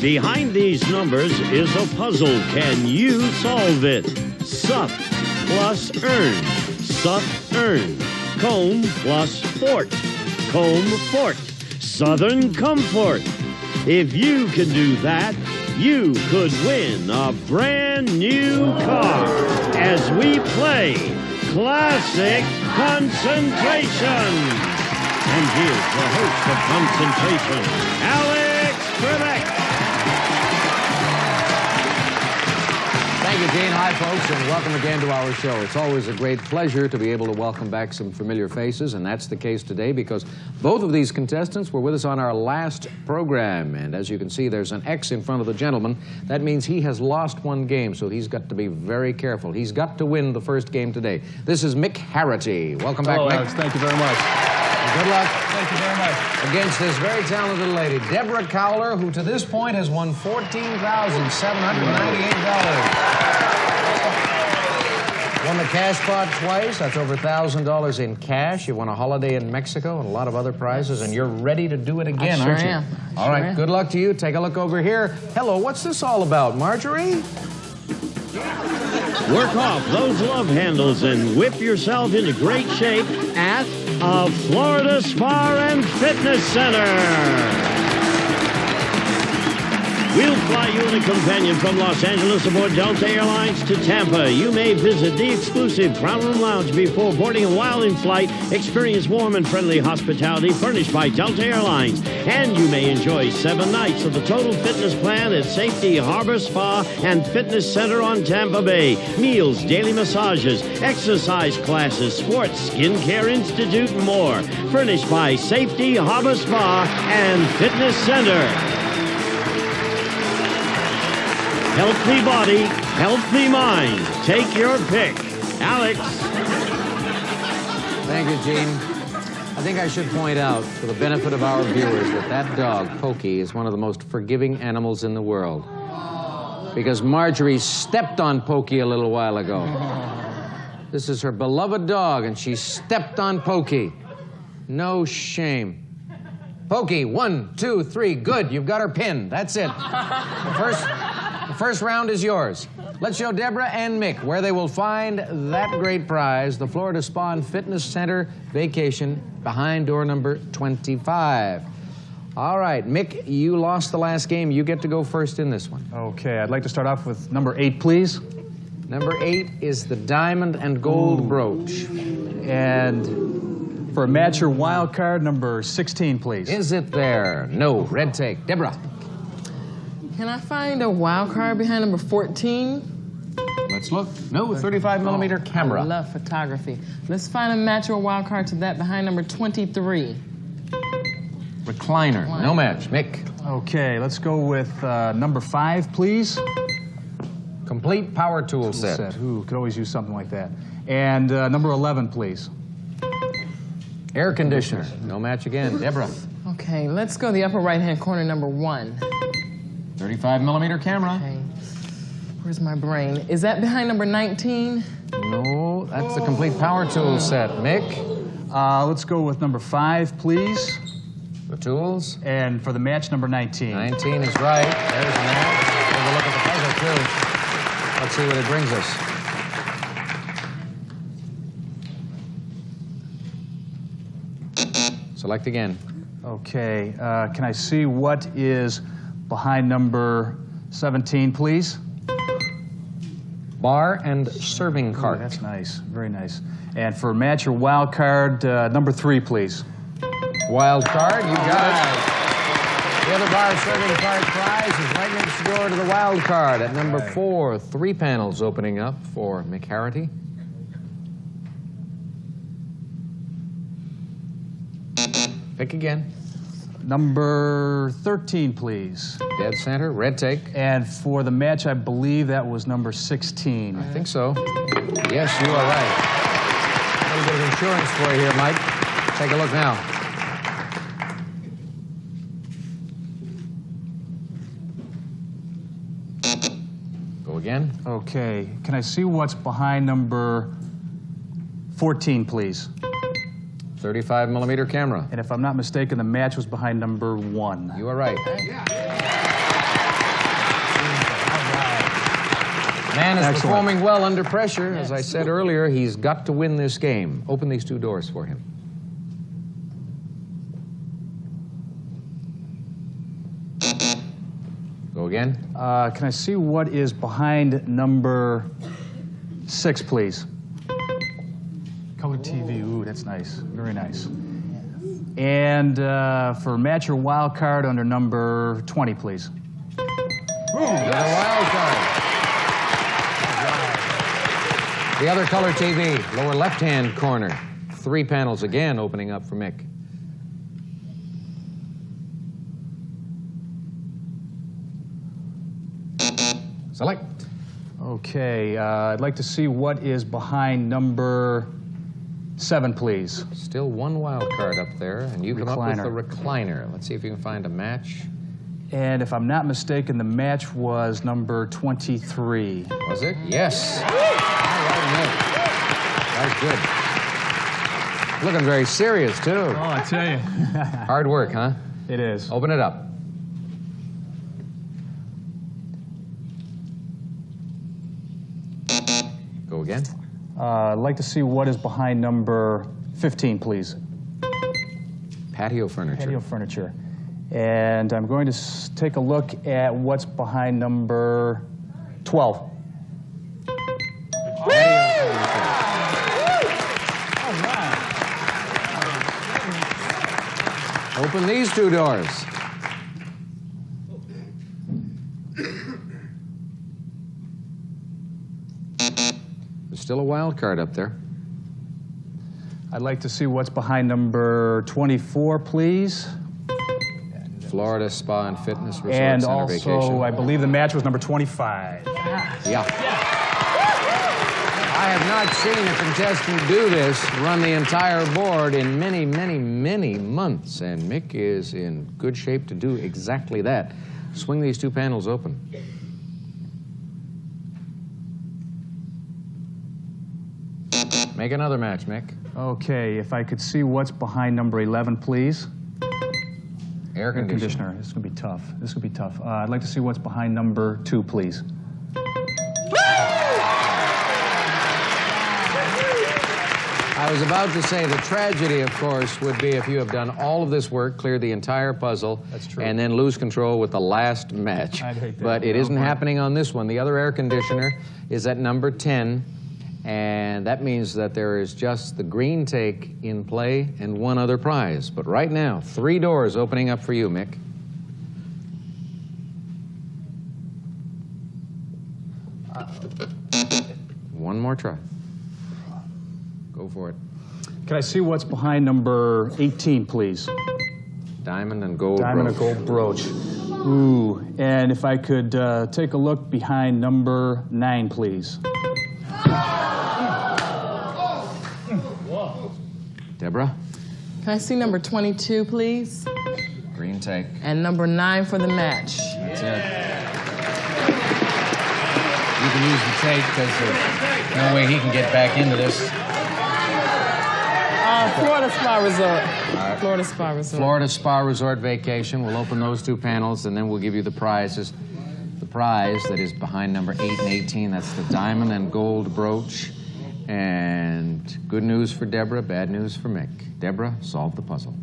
Behind these numbers is a puzzle. Can you solve it? Sup plus earn. Sup, earn. Comb plus fort. Comb, fort. Southern Comfort. If you can do that, you could win a brand new car as we play Classic Concentration. And here's the host of Concentration, Alex Trebek. Thank you, Gene. Hi, folks, and welcome again to our show. It's always a great pleasure to be able to welcome back some familiar faces, and that's the case today because both of these contestants were with us on our last program. And as you can see, there's an X in front of the gentleman. That means he has lost one game, so he's got to be very careful. He's got to win the first game today. This is Mick Harity. Welcome back, Mick. Alex. Thank you very much. Good luck. Thank you very much. Against this very talented lady, Deborah Cowler, who to this point has won $14,798. Won the cash pot twice. That's over $1,000 in cash. You won a holiday in Mexico and a lot of other prizes, and you're ready to do it again, aren't you? I All right, good luck to you. Take a look over here. Hello, what's this all about, Marjorie? Work off those love handles and whip yourself into great shape at a Florida Spa and Fitness Center. We'll fly you and a companion from Los Angeles aboard Delta Airlines to Tampa. You may visit the exclusive Crown Room Lounge before boarding a while in flight. Experience warm and friendly hospitality furnished by Delta Airlines. And you may enjoy 7 nights of the Total Fitness Plan at Safety Harbor Spa and Fitness Center on Tampa Bay. Meals, daily massages, exercise classes, sports, skincare institute, and more. Furnished by Safety Harbor Spa and Fitness Center. Healthy body, healthy mind. Take your pick. Alex. Thank you, Gene. I think I should point out, for the benefit of our viewers, that dog, Pokey, is one of the most forgiving animals in the world. Because Marjorie stepped on Pokey a little while ago. This is her beloved dog, and she stepped on Pokey. No shame. Pokey, 1, 2, 3, good. You've got her pinned. That's it. The first round is yours. Let's show Deborah and Mick where they will find that great prize, the Florida Spa and Fitness Center vacation behind door number 25. All right, Mick, you lost the last game. You get to go first in this one. Okay, I'd like to start off with number 8, please. Number 8 is the diamond and gold brooch. And for a match or wild card, number 16, please. Is it there? No. Red take. Deborah. Can I find a wild card behind number 14? Let's look. No, 35mm camera. I love photography. Let's find a match or wild card to that behind number 23. Recliner. No match. Mick. Okay, let's go with number 5, please. Complete power tool set. Ooh, could always use something like that. And number 11, please. Air conditioner. No match again. Deborah. Okay, let's go the upper right-hand corner, number 1. 35mm camera. Okay. Where's my brain? Is that behind number 19? No, that's the complete power tool set. Mick? Let's go with number 5, please. The tools. And for the match, number 19. 19 is right. There's the match. Have a look at the puzzle, too. Let's see what it brings us. Select again. Okay, can I see what is behind number 17, please? Bar and serving cart. Ooh, that's nice, very nice. And for match or wild card, number 3, please. Wild card, you got it. The other bar serving cart prize is right next door to the wild card at number 4. 3 panels opening up for Mick Harity. Pick again. Number 13, please. Dead center, red take. And for the match, I believe that was number 16. I think so. Yes, you are right. A little bit of insurance for you here, Mike. Take a look now. Go again. Okay. Can I see what's behind number 14, please? 35mm camera. And if I'm not mistaken, the match was behind number 1. You are right. Man is Excellent. performing well under pressure. As I said earlier, he's got to win this game. Open these two doors for him. Go again. Can I see what is behind number 6, please? Color TV. Ooh, that's nice. Very nice. And for match or wild card under number 20, please. Another wild card. The other color TV, lower left-hand corner. 3 panels again opening up for Mick. Select. Okay, I'd like to see what is behind number 7, please. Still 1 wild card up there, and you come up with Recliner. the recliner. Let's see if you can find a match. And if I'm not mistaken, the match was number 23. Was it? Yes. All right, Mick. That's good. Looking very serious, too. Oh, I tell you. Hard work, huh? It is. Open it up. Go again. I'd like to see what is behind number 15, please. Patio furniture. Patio furniture. And I'm going to take a look at what's behind number 12. Patio furniture. Open these two doors. There's still a wild card up there. I'd like to see what's behind number 24, please. Florida Spa and Fitness Resort And Center also, Vacation. I believe the match was number 25. Yeah. I have not seen a contestant do this, run the entire board in many, many, many months. And Mick is in good shape to do exactly that. Swing these 2 panels open. Make another match, Mick. Okay, if I could see what's behind number 11, please. Air conditioner. This is going to be tough. This is going to be tough. I'd like to see what's behind number 2, please. I was about to say the tragedy, of course, would be if you have done all of this work, cleared the entire puzzle, That's true. and then lose control with the last match. I'd hate that. But it isn't happening on this one. The other air conditioner is at number 10, and that means that there is just the green take in play and 1 other prize. But right now, 3 doors opening up for you, Mick. One more try. Go for it. Can I see what's behind number 18, please? Diamond and gold Diamond brooch. and gold brooch. Ooh, and if I could take a look behind number 9, please. Deborah? Can I see number 22, please? Green take. And number 9 for the match. That's it. You can use the take because there's no way he can get back into this. Florida Spa Resort. right. Florida Spa Resort. Florida Spa Resort Vacation. We'll open those 2 panels, and then we'll give you the prizes. The prize that is behind number 8 and 18, that's the diamond and gold brooch. And good news for Deborah, bad news for Mick. Deborah, solve the puzzle.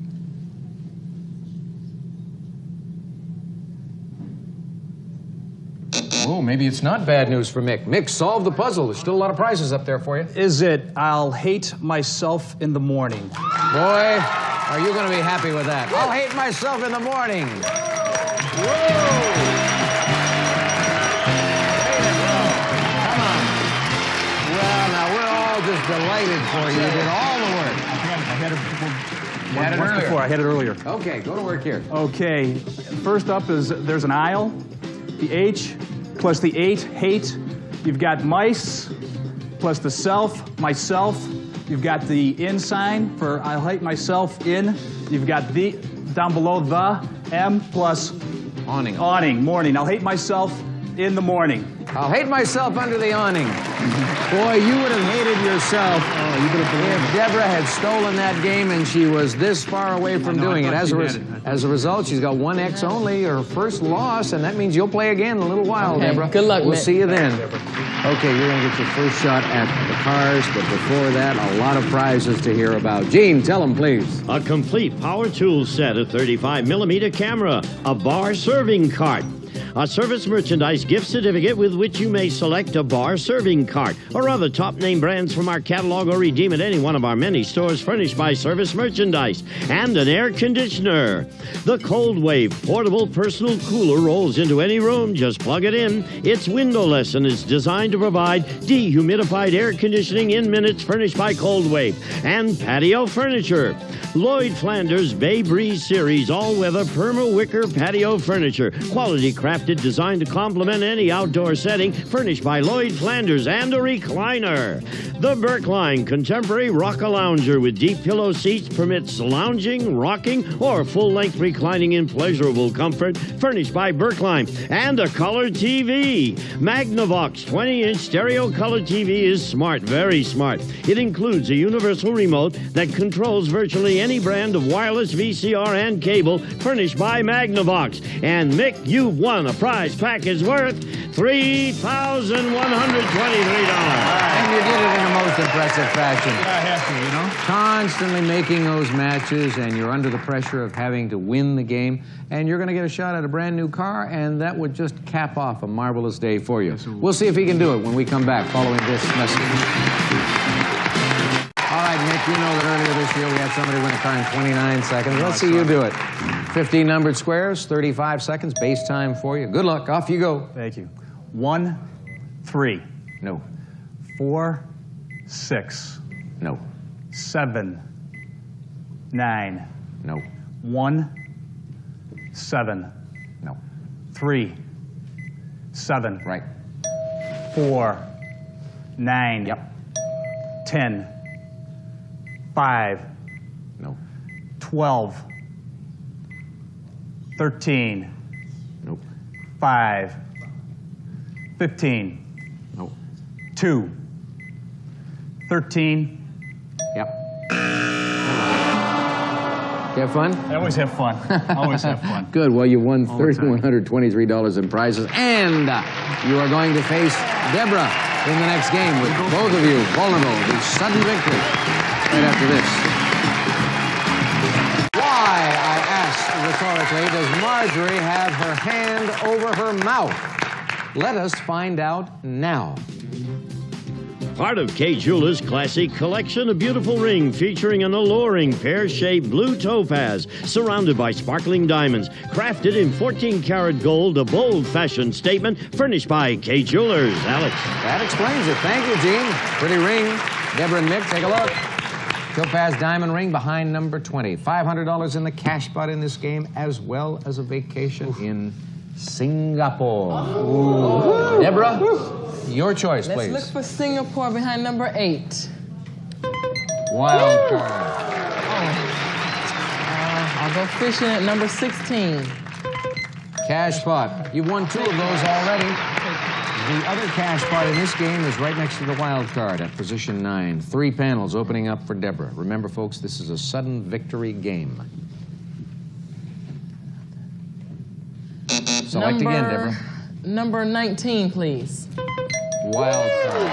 Oh, maybe it's not bad news for Mick. Mick, solve the puzzle. There's still a lot of prizes up there for you. Is it I'll hate myself in the morning? Boy, are you going to be happy with that. I'll hate myself in the morning. Whoa! Come on. Well, now, we're all just delighted for you. You did all the work. I had it earlier. before. I had it earlier. Okay, go to work here. Okay, first up is there's an aisle, the H plus the 8, hate. You've got mice plus the self, myself. You've got the in sign for I'll hate myself in. You've got the, down below the, M plus Awning. awning, morning. I'll hate myself in the morning. I'll hate myself under the awning. Boy, you would have hated yourself if Deborah had stolen that game and she was this far away from doing it. As a result, she's got 1 X only, her first loss, and that means you'll play again in a little while, Okay, Deborah. good luck, We'll Mick. see you then. Okay, you're going to get your first shot at the cars, but before that, a lot of prizes to hear about. Gene, tell them, please. A complete power tool set, a 35mm camera, a bar serving cart, a service merchandise gift certificate with which you may select a bar serving cart or other top name brands from our catalog or redeem at any one of our many stores furnished by Service Merchandise, and an air conditioner. The Cold Wave portable personal cooler rolls into any room. Just plug it in. It's windowless and is designed to provide dehumidified air conditioning in minutes, furnished by Cold Wave. And patio furniture. Lloyd Flanders Bay Breeze Series all-weather perma wicker patio furniture. Quality crafted, designed to complement any outdoor setting, furnished by Lloyd Flanders, and a recliner. The Berkline Contemporary Rock-A-Lounger with deep pillow seats permits lounging, rocking, or full-length reclining in pleasurable comfort, furnished by Berkline. And a color TV. Magnavox 20-inch stereo color TV is smart, very smart. It includes a universal remote that controls virtually any brand of wireless VCR and cable, furnished by Magnavox. And Mick, you've won a prize package worth $3,123. And you did it in a most impressive fashion. I have to, you know? Constantly making those matches, and you're under the pressure of having to win the game, and you're going to get a shot at a brand new car, and that would just cap off a marvelous day for you. We'll see if he can do it when we come back following this message. All right, Nick, you know that earlier this year we had somebody win a car in 29 seconds. Let's see you do it. 15 numbered squares, 35 seconds, base time for you. Good luck. Off you go. Thank you. 1, 3. No. 4, 6. No. 7, 9. No. 1, 7. No. 3, 7. Right. 4, 9. Yep. 10. 5. No. 12. 13. Nope. 5. 15. Nope. 2. 13. Yep. You have fun? I always have fun. Always have fun. Good. Well, you won All the time. $3,123 in prizes, and you are going to face Deborah in the next game with both of you vulnerable to sudden victory. Right after this. Why, I ask rhetorically, does Marjorie have her hand over her mouth? Let us find out now. Part of Kay Jewelers' classic collection, a beautiful ring featuring an alluring pear-shaped blue topaz surrounded by sparkling diamonds, crafted in 14-karat gold, a bold fashion statement, furnished by Kay Jewelers. Alex. That explains it. Thank you, Gene. Pretty ring. Deborah and Mick, take a look. Topaz diamond ring behind number 20. $500 in the cash pot in this game, as well as a vacation in Singapore. Ooh. Deborah, your choice, please. Let's look for Singapore behind number 8. Wild card. I'll go fishing at number 16. Cash pot. You've won 2 of those already. The other cash pot in this game is right next to the wild card at position 9. 3 panels opening up for Deborah. Remember, folks, this is a sudden victory game. Select again, Deborah. Number 19, please. Wild card.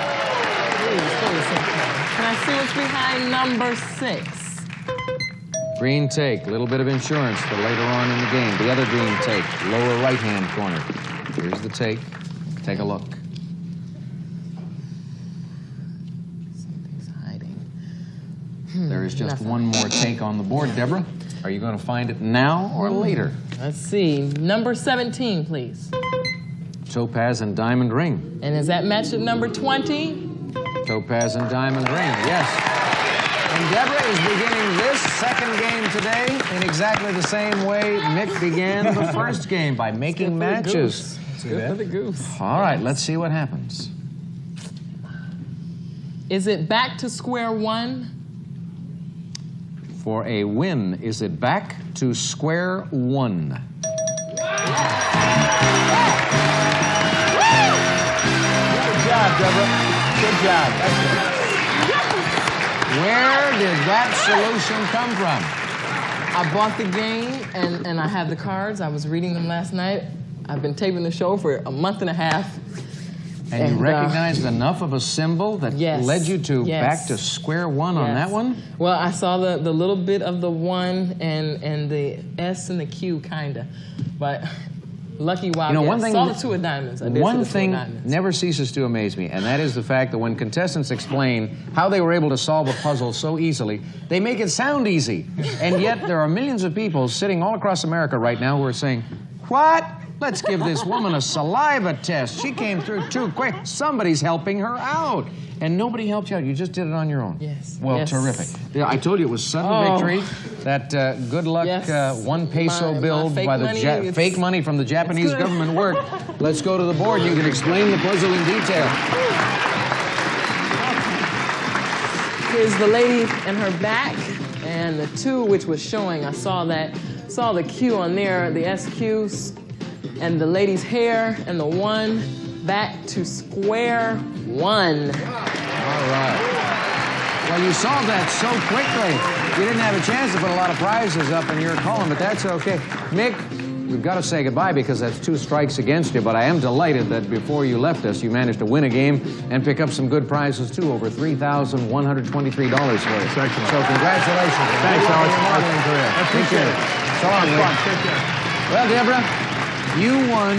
Can I see what's behind number 6? Green take. A little bit of insurance for later on in the game. The other green take. Lower right-hand corner. Here's the take. Take a look. Something's hiding. There is just Nothing. one more take on the board, Deborah. Are you going to find it now or later? Let's see. Number 17, please. Topaz and diamond ring. And is that matched at number 20? Topaz and diamond ring, yes. And Deborah is beginning this second game today in exactly the same way Mick began the first game, by making matches. Good for the goose. All right, let's see what happens. Is it back to square one? For a win, is it back to square one? God. Where did that solution come from? I bought the game, and I have the cards. I was reading them last night. I've been taping the show for a month and a half. And you recognized enough of a symbol that led you to back to square one on that one? Well, I saw the little bit of the 1 and the S and the Q, kind of. But lucky wild, you know, one thing, saw the 2 of diamonds. One thing never ceases to amaze me, and that is the fact that when contestants explain how they were able to solve a puzzle so easily, they make it sound easy. And yet there are millions of people sitting all across America right now who are saying, what? Let's give this woman a saliva test. She came through too quick. Somebody's helping her out. And nobody helped you out. You just did it on your own. Yes. Well, terrific. Yeah, I told you it was sudden victory. That good luck 1 peso bill by the fake money from the Japanese government worked. Let's go to the board. You can explain the puzzle in detail. Here's the lady and her back, and the 2, which was showing. I saw the Q on there, the SQs. And the lady's hair, and the 1 back to square 1. All right. Well, you solved that so quickly. You didn't have a chance to put a lot of prizes up in your column, but that's okay. Mick, we've got to say goodbye because that's 2 strikes against you, but I am delighted that before you left us, you managed to win a game and pick up some good prizes, too, over $3,123 for you. That's excellent. So congratulations. Thanks, Alex. I appreciate it. So long, Mick. Well, Deborah, you won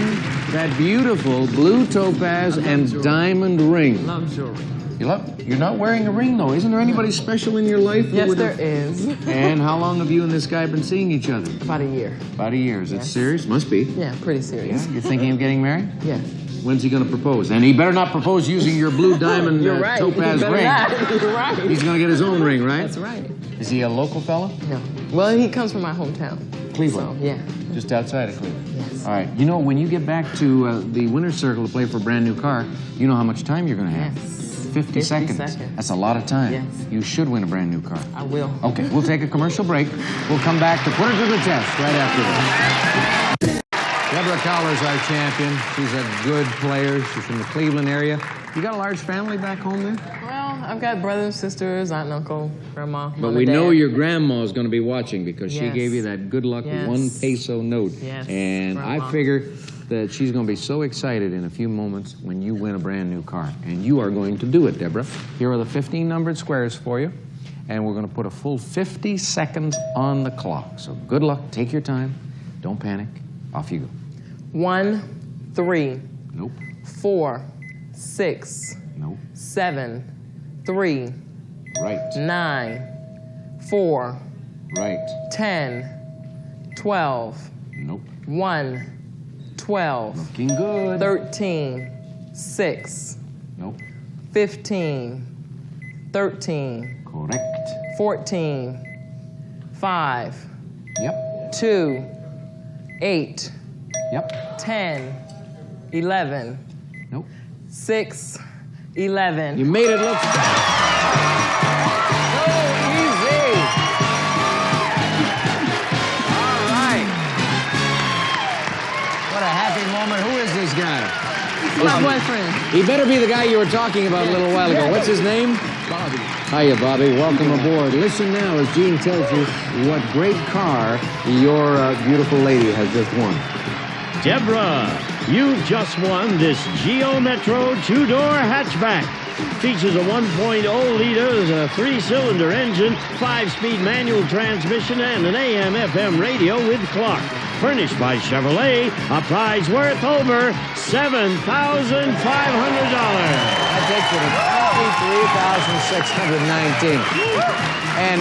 that beautiful blue topaz and diamond ring. Love jewelry. You're not wearing a ring, though. Isn't there anybody special in your life? Yes, there is. And how long have you and this guy been seeing each other? About a year. About a year. Is it serious? Must be. Yeah, pretty serious. Yeah? You're thinking of getting married? Yeah. When's he going to propose? And he better not propose using your blue diamond topaz ring. You're right. He's going to get his own ring, right? That's right. Is he a local fella? No. Well, he comes from my hometown. Cleveland? So, yeah. Just outside of Cleveland? Yes. All right. You know, when you get back to the winner's circle to play for a brand new car, you know how much time you're going to have? Yes. 50 seconds. That's a lot of time. Yes. You should win a brand new car. I will. Okay, we'll take a commercial break. We'll come back to put her to the test right after this. Deborah Collar's our champion. She's a good player. She's from the Cleveland area. You got a large family back home there? Well, I've got brothers, sisters, aunt and uncle, grandma, But mom we and dad. know your grandma is going to be watching because she Yes. gave you that good luck Yes. 1 peso note. Yes, And grandma. I figure that she's going to be so excited in a few moments when you win a brand new car. And you are going to do it, Deborah. Here are the 15 numbered squares for you. And we're going to put a full 50 seconds on the clock. So good luck. Take your time. Don't panic. Off you go. 1, 3, Nope. 4, 6, Nope. 7, 3, Right. 9, 4, Right. 10, 12, Nope. 1, 12, Looking good. 13, 6, Nope. 15, 13, Correct. 14, 5, Yep. 2, 8, Yep. 10, 11, Nope. 6, 11. You made it look so easy. All right. What a happy moment. Who is this guy? My boyfriend. He better be the guy you were talking about a little while ago. What's his name? Bobby. Hiya, Bobby. Welcome aboard. Listen now as Gene tells you what great car your beautiful lady has just won. Deborah, you've just won this Geo Metro 2-door hatchback. Features a 1.0-liter 3-cylinder engine, 5-speed manual transmission, and an AM/FM radio with clock. Furnished by Chevrolet, a prize worth over $7,500. That takes you to $23,619. And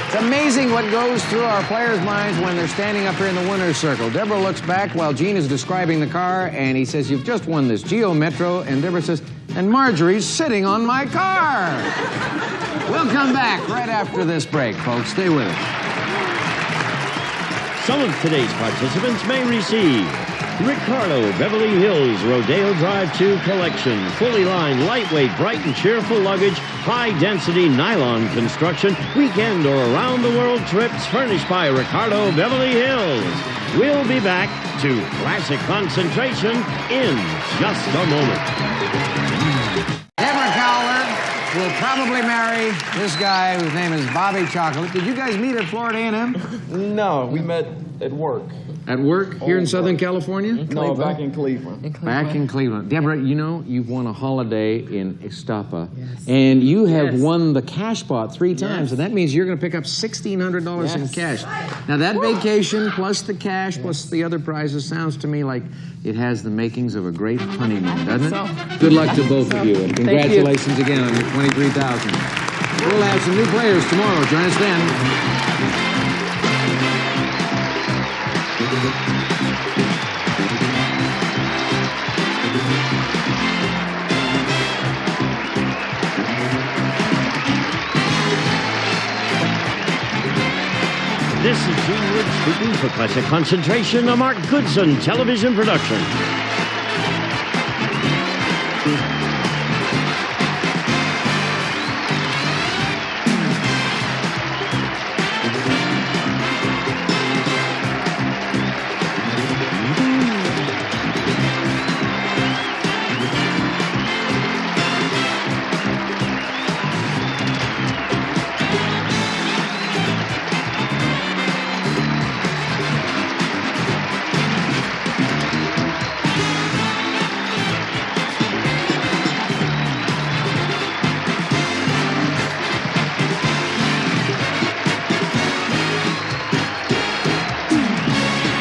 it's amazing what goes through our players' minds when they're standing up here in the winner's circle. Deborah looks back while Gene is describing the car, and he says, you've just won this Geo Metro, and Deborah says, and Marjorie's sitting on my car. We'll come back right after this break, folks. Stay with us. Some of today's participants may receive Ricardo Beverly Hills Rodeo Drive 2 Collection. Fully lined, lightweight, bright and cheerful luggage, high-density nylon construction, weekend or around-the-world trips furnished by Ricardo Beverly Hills. We'll be back to Classic Concentration in just a moment. will probably marry this guy whose name is Bobby Chocolate. Did you guys meet at Florida A&M? No, we met at work. At work here in Southern California? No, back in Cleveland. Back in Cleveland. Deborah, you know, you've won a holiday in Ixtapa, and you have won the cash pot 3 times, and that means you're going to pick up $1,600 in cash. Now, that vacation plus the cash plus the other prizes sounds to me like it has the makings of a great honeymoon, doesn't it? Good luck to both of you, and congratulations again on your $23,000. We'll have some new players tomorrow. Join us then. This is Gene Wood speaking for Classic Concentration, a Mark Goodson television production.